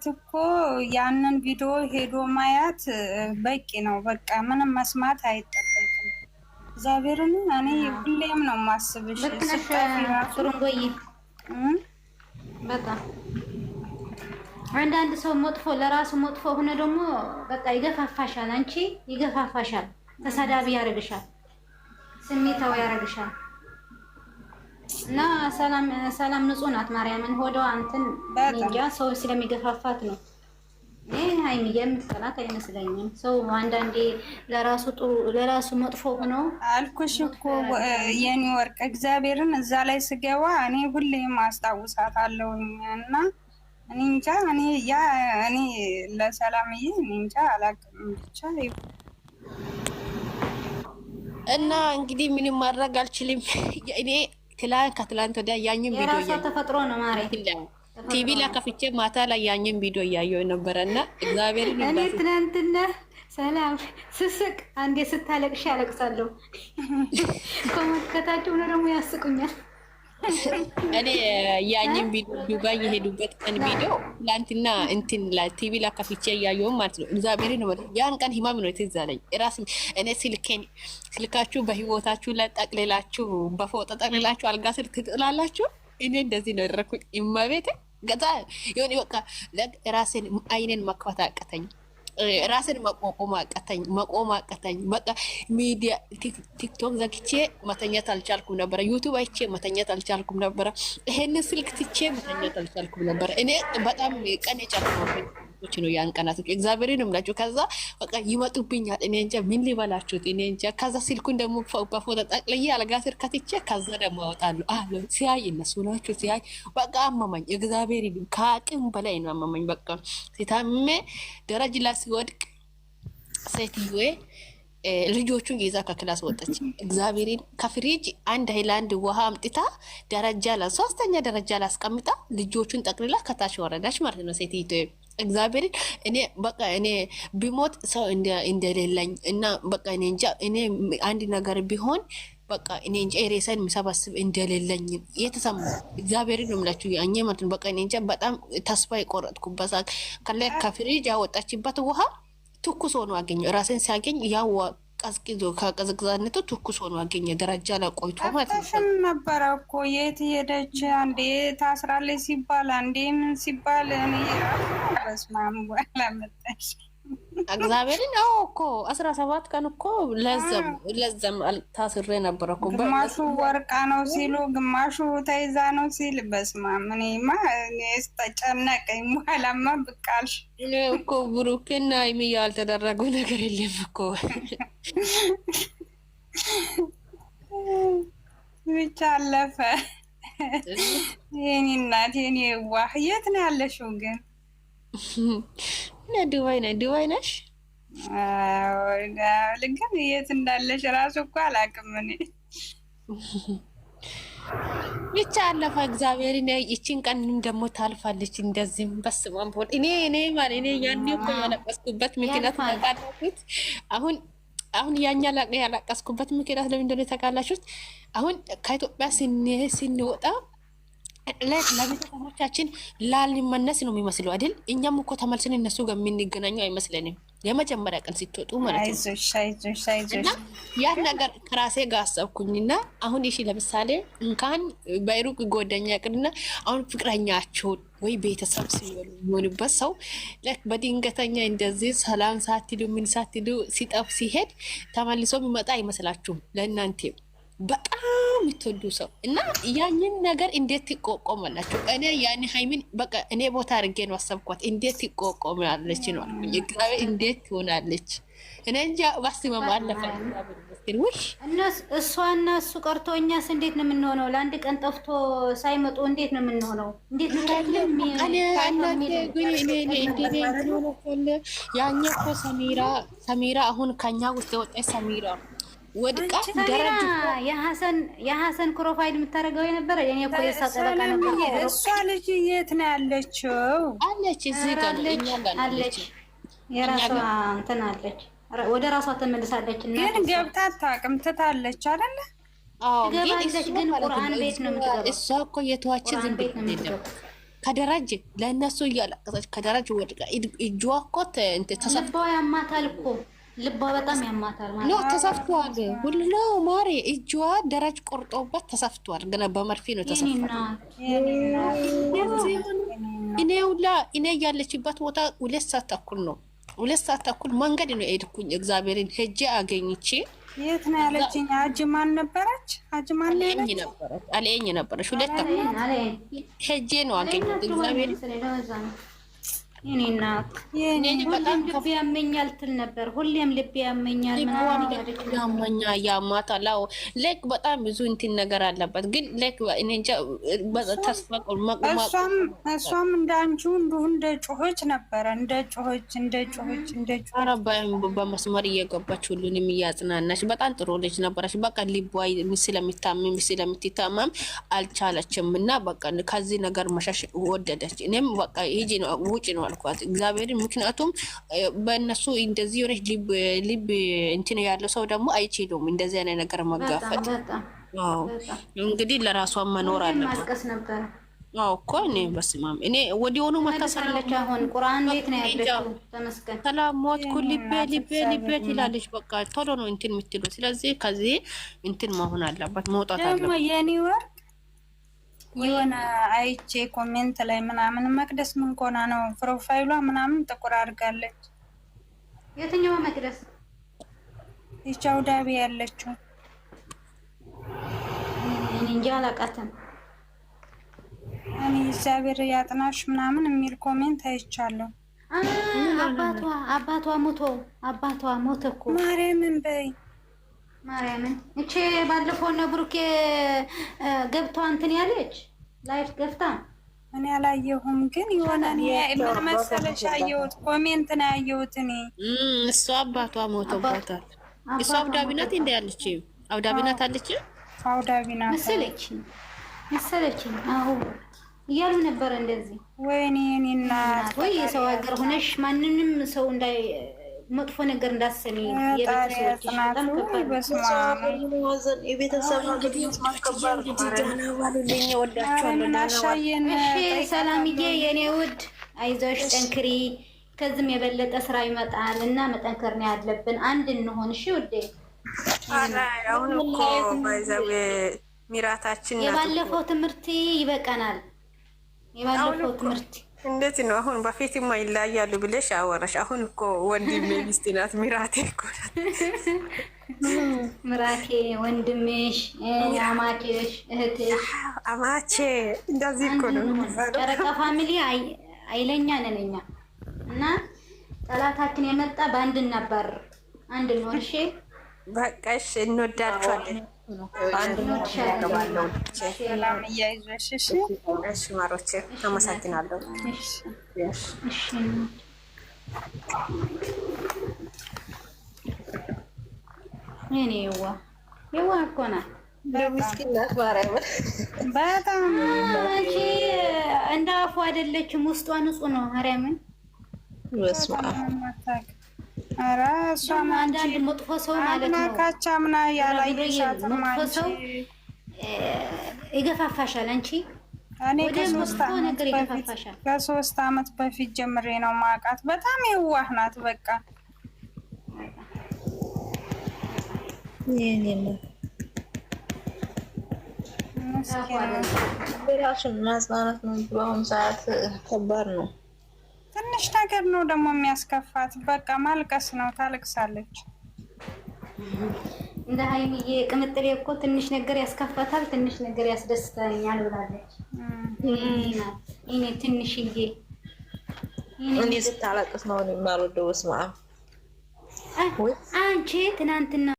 እኮ ያንን ቪዲዮ ሄዶ ማየት በቂ ነው። በቃ ምንም መስማት አይጠበቅም። እግዚአብሔርን እኔ ሁሌም ነው ማስብሽ። ሱሩንጎይ በጣም አንዳንድ ሰው መጥፎ ለራሱ መጥፎ ሆነ ደግሞ በቃ ይገፋፋሻል። አንቺ ይገፋፋሻል፣ ተሳዳቢ ያረግሻል፣ ስሜታዊ ያረግሻል። እና ሰላም ንጹህ ናት ማርያምን ሆዷ እንትን እንጃ ሰው ስለሚገፋፋት ነው። ሃይሚ የምትጠላት አይመስለኝም። ሰው አንዳንዴ ለራሱ ጥሩ ለራሱ መጥፎ ሆኖ አልኩሽ እኮ የኔ ወርቅ እግዚአብሔርን እዛ ላይ ስገባ እኔ ሁሌም አስታውሳታለሁ እና እኔ እንጃ እኔ ለሰላምዬ እኔ እንጃ አላውቅም ብቻ እና እንግዲህ ምንም ማድረግ አልችልም እኔ ከትላንት ወዲያ ያኝም ቪዲዮ የራሷ ተፈጥሮ ነው ማሬ። ቲቪ ላይ ከፍቼ ማታ ላይ ያኝም ቪዲዮ እያየሁ ነበረና እግዚአብሔር ይመስገን። እኔ ትናንትና ሰላም ስስቅ አንዴ ስታለቅሽ ያለቅሳለሁ። ኮመንት ከታች ሆነ ደግሞ ያስቁኛል። እኔ ያኝም ቪዲዮ ዱባይ የሄዱበት ቀን ቪዲዮ ትላንትና እንትን ላይ ቲቪ ላይ ከፍቼ እያየሁ ማለት ነው። እግዚአብሔር ነው ያን ቀን ህማም ነው ትዝ አለኝ። እኔ ስልካችሁ በህይወታችሁ ላይ ጠቅልላችሁ በፎጣ ጠቅልላችሁ አልጋ ስር ትጥላላችሁ። እኔ እንደዚህ ነው ያደረኩት። ኢማቤት ገዛ የሆነ በቃ ራሴን አይኔን መክፈት አቀተኝ፣ ራሴን መቆም አቀተኝ። በቃ ሚዲያ ቲክቶክ ዘግቼ መተኛት አልቻልኩም ነበረ። ዩቲዩብ አይቼ መተኛት አልቻልኩም ነበረ። ይሄንን ስልክ ትቼ መተኛት አልቻልኩም ነበረ። እኔ በጣም ቀን የጨረሰብኝ ነው ያን ቀናቶች እግዚአብሔርን እምላችሁ። ከዛ በቃ ይመጡብኛል። እኔ እንጃ ምን ሊበላችሁት እኔ እንጃ። ከዛ ስልኩን ደግሞ በፎቶ ጠቅልዬ አልጋ ስር ከትቼ ከዛ ደግሞ አወጣለሁ። ሲያይ እነሱ ናቸው ሲያይ በቃ አመመኝ። እግዚአብሔር ከአቅም በላይ ነው አመመኝ። በቃ ሲታመ ደረጃ ላይ ሲወድቅ ሴትዮዋ ልጆቹን ይዛ ከክላስ ወጣች። እግዚአብሔርን ከፍሪጅ አንድ ሃይላንድ ውሃ አምጥታ ደረጃ ላይ 3ኛ ደረጃ ላይ አስቀምጣ ልጆቹን ጠቅልላ ከታች ወረዳች ማለት ነው ሴትዮዋ። እግዚአብሔርን እኔ ቢሞት ሰው እንደሌለኝ እና በቃ እኔ እንጃ እኔ አንድ ነገር ቢሆን በቃ እኔ እንጃ ሬሳን የሚሰባስብ እንደሌለኝ የተሰማ እግዚአብሔርን ነው የምላችሁ። ያኘ ማለት ነው በቃ እኔ እንጃ በጣም ተስፋ የቆረጥኩበት ሰዓት ከፍሪጅ ያወጣችበት ውሃ ትኩስ ሆኖ አገኘ። ራሴን ሲያገኝ ያው ቀዝቅዞ ከቀዝቅዛነቱ ትኩስ ሆኖ አገኘ። ደረጃ ላይ ቆይቶ ማለት ነው ነበረ እኮ የት ሄደች? አንዴ ታስራለች ሲባል አንዴ ምን ሲባል እኔ በስማም በኋላ መጣሽ። እግዚአብሔርን አዎ እኮ 17 ቀን እኮ ለዘም ታስሬ ነበረ እኮ። ግማሹ ወርቃ ነው ሲሉ ግማሹ ተይዛ ነው ሲል በስማም እኔማ ተጨነቀኝ። በኋላማ ብቃልሽ እኔ እኮ ብሩክና ሃይሚ ያልተደረገው ነገር የለም እኮ ብቻ አለፈ። የኔ እናት የኔ ዋህ የት ነው ያለሽው ግን? ዱባይ ነሽ? ልግን የት እንዳለሽ ራሱ እኮ አላውቅም እኔ። ብቻ አለፈ እግዚአብሔርን። ይቺን ቀንም ደግሞ ታልፋለች። እንደዚህም በስማም ሆን እኔ ያኔ እኮ ያለቀስኩበት ምክንያት ተቃላችሁት። አሁን ያኛ ያለቀስኩበት ምክንያት ለምን እንደሆነ ተቃላችሁት። አሁን ከኢትዮጵያ ስንወጣ ለቤተሰቦቻችን ላልመነስ ነው የሚመስለው አይደል? እኛም እኮ ተመልሰን እነሱ ጋር የምንገናኘው አይመስለንም። የመጀመሪያ ቀን ስትወጡ ማለት ነው። ያን ነገር ከራሴ ጋር አሰብኩኝና አሁን እሺ ለምሳሌ እንኳን በሩቅ ጓደኛ ቅድና አሁን ፍቅረኛቸው ወይ ቤተሰብ ሲሆንበት ሰው በድንገተኛ እንደዚህ ሰላም ሳትሉ ምን ሳትሉ ሲጠፍ ሲሄድ ተመልሶ የሚመጣ አይመስላችሁም? ለእናንተ በጣም የምትወዱ ሰው እና ያንን ነገር እንዴት ትቆቆማላችሁ? እኔ ያን ሃይሚን በቃ እኔ ቦታ አድርጌ ነው አሰብኳት። እንዴት ትቆቆማለች ነው አልኩኝ። እግዚአብሔር እንዴት ትሆናለች? እኔ እንጃ። ባስመም አለፈ ውሽ እሷና እሱ ቀርቶ እኛስ እንዴት ነው የምንሆነው? ለአንድ ቀን ጠፍቶ ሳይመጡ እንዴት ነው የምንሆነው? እንዴት ያኛ እኮ ሰሚራ አሁን ከኛ ውስጥ የወጣች ሰሚራ ወድቃ ደረጃ የሐሰን ፕሮፋይል የምታደርገው የነበረ የኔ እኮ የሳቀለቃ ነበር። እሷ ልጅ የት ነው ያለችው? አለች እዚህ ጋር እኛ ጋር አለች። የራሷ እንትን አለች። ወደ ራሷ ተመልሳለች። እና ግን ገብታ አታውቅም። ትታለች አይደለ? አዎ ትገባለች። ግን ቁርአን ቤት ነው የምትገባው። እሷ እኮ የተዋች ዝም ብላ ከደረጀ ለእነሱ እያለቀሰች ከደረጀ ወድቃ እጇ እኮ ልቧ ያማታል እኮ ልቧ በጣም ያማታል ማለት ነው። ተሰፍቷል ሁሉ ማሪ እጇ ደረጅ ቆርጦበት ተሰፍቷል። ገና በመርፌ ነው ተሰፍቷል። እኔ ሁላ እኔ ያለችበት ቦታ 2 ሰዓት ተኩል ነው 2 ሰዓት ተኩል መንገድ ነው የሄድኩኝ። እግዚአብሔርን ሄጄ አገኝቼ የት ነው ያለችኝ? አጅማን ነበረች አለኝ ነበረች 2 ተኩል ሄጄ ነው አገኘሁት። እግዚአብሔርን የኔ እናት በጣም ልቤ ያመኛል ትል ነበር። ሁሌም ልቤ ያመኛል ምናምን እያለች ያማታል። አዎ ላይክ በጣም ብዙ እንትን ነገር አለበት። ግን ላይክ እኔ እንጃ ተስፋ እሷም እንዳንቺው እንደ ጮኸች ነበረ እንደ ጮኸች ኧረ በመስመር እየገባች ሁሉንም እያጽናናች በጣም ጥሩ ልጅ ነበረች። በቃ ልቧ ስለምትታመም አልቻለችም እና በቃ ከዚህ ነገር መሸሽ ወደደች። እኔም በቃ ሂጂ ነው ውጪ ነው አልኳት እግዚአብሔርን። ምክንያቱም በእነሱ እንደዚህ የሆነች ልብ እንትን ያለው ሰው ደግሞ አይችሉም እንደዚህ አይነት ነገር መጋፈጥ። እንግዲህ ለራሷ መኖር አለበት። አዎ እኮ እኔ በስማም እኔ ወዲያውኑ መታሰራለች። አሁን ቁርአን ቤት ነው ያለችው። ተመስገን ሰላም ሞትኩ ልቤ ትላለች። በቃ ቶሎ ነው እንትን የምትለው። ስለዚህ ከዚህ እንትን መሆን አለበት መውጣት አለበት። ደግሞ የኔ ወር የሆነ አይቼ ኮሜንት ላይ ምናምን መቅደስ ምን ኮና ነው ፕሮፋይሏ ምናምን ጥቁር አድርጋለች። የትኛው መቅደስ? ይቻው ዳቢ ያለችው እኔ እንጃ አላውቃትም። እኔ እግዚአብሔር ያጥናሽ ምናምን የሚል ኮሜንት አይቻለሁ። አባቷ ሞተ እኮ ማርያምን በይ ማርያምን። እቺ ባለፈው ነው ብሩኬ ገብቷ እንትን ያለች ላይፍ ገፍታ እኔ አላየሁም። ግን የሆነ ምን መሰለሽ አየሁት ኮሜንት ነው ያየሁት እኔ እሷ አባቷ ሞተባታል። እሷ አውዳቢ ናት እንደ ያለች አውዳቢ ናት አለች አውዳቢ ናት መሰለችኝ። አዎ እያሉ ነበር እንደዚህ። ወይኔ እኔና ወይ የሰው ሀገር ሆነሽ ማንንም ሰው እንዳይ መጥፎ ነገር እንዳሰሚ የቤተሰቦች ሰላምዬ የኔ ውድ አይዞሽ ጠንክሪ። ከዚህም የበለጠ ስራ ይመጣል እና መጠንከር ነው ያለብን። አንድ እንሆን። እሺ ውዴ አሁን እኮ ባይዘው ሚራታችን የባለፈው ትምህርት ይበቃናል። የባለፈው ትምህርት እንዴት ነው አሁን? በፊትማ ይለያያሉ ብለሽ አወራሽ። አሁን እኮ ወንድሜ ሚስት ናት ሚራቴ እኮ ናት። ምራቴ ወንድምሽ፣ አማቼሽ፣ እህትሽ፣ አማቼ እንደዚህ እኮ ነው። ጨረቃ ፋሚሊ አይለኛ ነን እኛ እና ጠላታችን የመጣ በአንድ ነበር። አንድ ነው። እሺ በቃሽ፣ እንወዳችኋለን። አንድ ነው ተባለው። ሰላም እያይዞሽ። እሺ ማሮቼ አመሰግናለሁ። እሺ እኔ የዋ እኮ ናት። ምስኪን ናት ማርያም። በጣም አንቺ እንደ አፉ አይደለችም፣ ውስጧ ንጹህ ነው። ማርያምን በስመ አብ ኧረ እሷም አንዳንድ መጥፎ ሰው ማለት ነው። ካቻምና ያላየሻት መጥፎ ሰው ይገፋፋሻል። አንቺ እኔ ከ3 ዓመት በፊት ጀምሬ ነው ማውቃት። በጣም የዋህ ናት። በቃ ራሱን ማጽናናት ነው። በአሁኑ ሰዓት ከባድ ነው። ትንሽ ነገር ነው ደግሞ የሚያስከፋት። በቃ ማልቀስ ነው። ታለቅሳለች። እንደ ሀይሚዬ ቅምጥሌ እኮ ትንሽ ነገር ያስከፋታል፣ ትንሽ ነገር ያስደስተኛል ብላለች። እኔ ትንሽዬ እኔ ስታለቅስ ነው የማልወደው። ስማ አንቺ ትናንትና